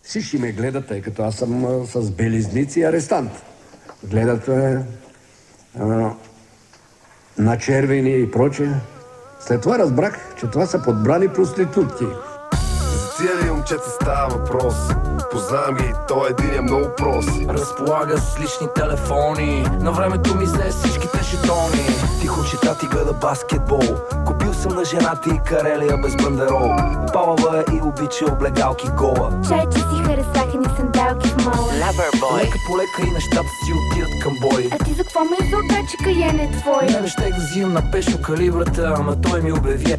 Всички ме гледат, тъй като аз съм с белезници и арестант. Гледат на червени и прочее. След това разбрах, че това са подбрани проститутки. За тия ли момчета става въпрос? Познавам ги, той един е много прост. Разполага с лични телефони, на времето ми взе всичките жетони. Тихо чета ти гледа баскетбол, купил съм на жената и карелия без бандерол. Палава е и обича облегалки гола. Чайче си харесаха ни сандалки в мола. Лека по лека и нещата си отидат към бой. А ти за какво ме излъга, че Кайен е твой? Не щех да взимам на пешо калибрата, ама той ми обяви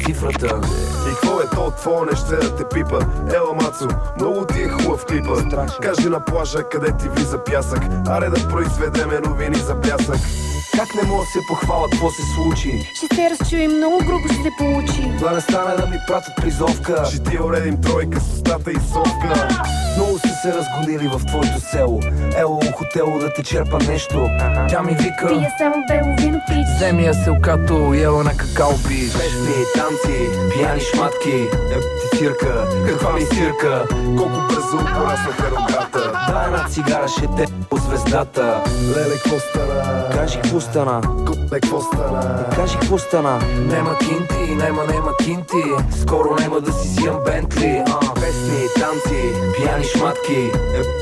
цифрата. И какво е то твое, не ще да те пипа? Ела Мацо, много ти е хубав клипа. Кажи на плажа, къде ти влиза пясък. Аре да произведеме новини за блясък. Как не мога да се похвалят, какво се случи? Ще се разчуи, много грубо ще се получи. Да не стане да ми пратят призовка. Ще ти уредим тройка с устата и совка. Много са се разгонили в твоето село. Ело хотело да те черпа нещо. Тя ми вика: Пия само бело вино, пич. вземи я селкато, ела на какао пиш. Песни, танци, пияни шматки. Ти цирка, каква ми цирка? Колко бързо пораснаха рогата. Да, една цигара ще те по звездата. Леле, какво стана? Кажи какво стана? Купе, какво стана? Кажи какво стана? Нема кинти, нема кинти. Скоро нема да си взимам Бентли. Песни, танци, пияни шматки.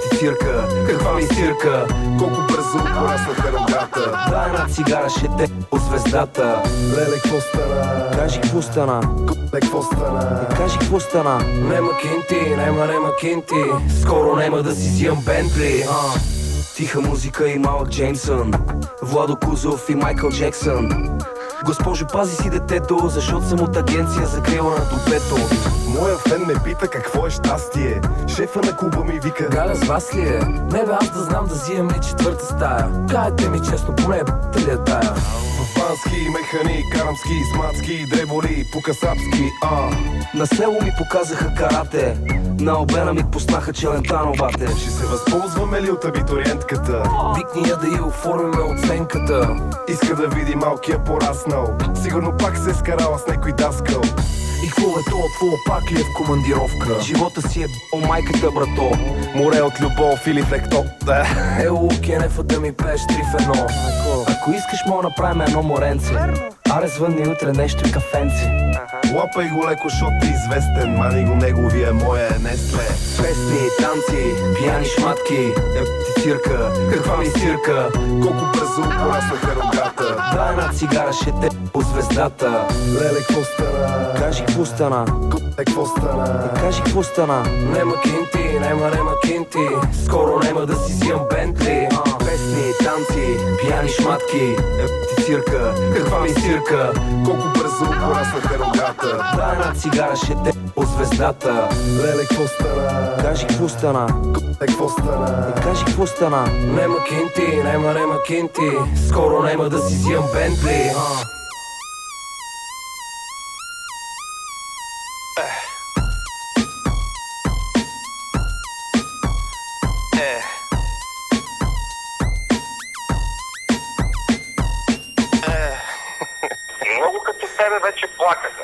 Ти цирка, каква ми цирка? Колко бързо пораснаха рогата. Да, една цигара ще те по звездата. Леле, какво стана? Кажи какво стана? Купе, какво стана? Кажи какво стана? Нема кинти, нема кинти. Скоро нема да си взимам Бентли. Тиха музика и малък Джеймсън, Владо Кузов и Майкъл Джексън. Госпожо, пази си детето, защото съм от агенция за крила на допето. Моя фен ме пита какво е щастие. Шефа на клуба ми вика: Галя, с вас ли е? Не бе, аз да знам да взимам ли четвърта стая. Кажете ми честно, поне е ли тая? Бански, механи, карамски, смацки, дреболи, покасапски, На село ми показаха карате, на обена ми пуснаха челентановате. Ще се възползваме ли от абитуриентката? Викни я да й оформиме оценката. Иска да види малкия пораснал. Сигурно пак се е скарала с някой даскал. И какво е това, твоя пак ли е в командировка? Живота си е б***о майката, брато. Море от любов или флекто. Ело, Кенефа да ми пееш 3 в 1. Ако искаш, мога да направим едно моренце. Аре, звънни утре нещо и кафенци. Лапай го леко, шот е известен. Мани го неговия, моя е Нестле. Песни, танци, пияни шматки. Ти цирка, каква ми цирка? Колко бързо пораснаха рогата. Да, една цигара ще те по звездата. Леле, какво стана? Кажи какво стана? Купе, какво стана? Кажи какво стана? Нема кинти, нема кинти. Скоро нема да си взимам Бентли. Песни, танци, пияни шматки. Ти цирка, каква ми цирка? Колко бързо пораснаха рогата. Да, една цигара ще те по звездата. Леле, какво стана? Кажи какво стана? Купе, какво стана? Кажи какво стана? Нема кинти, нема кинти. Скоро нема да си взимам Бентли. Много като тебе вече плакаха.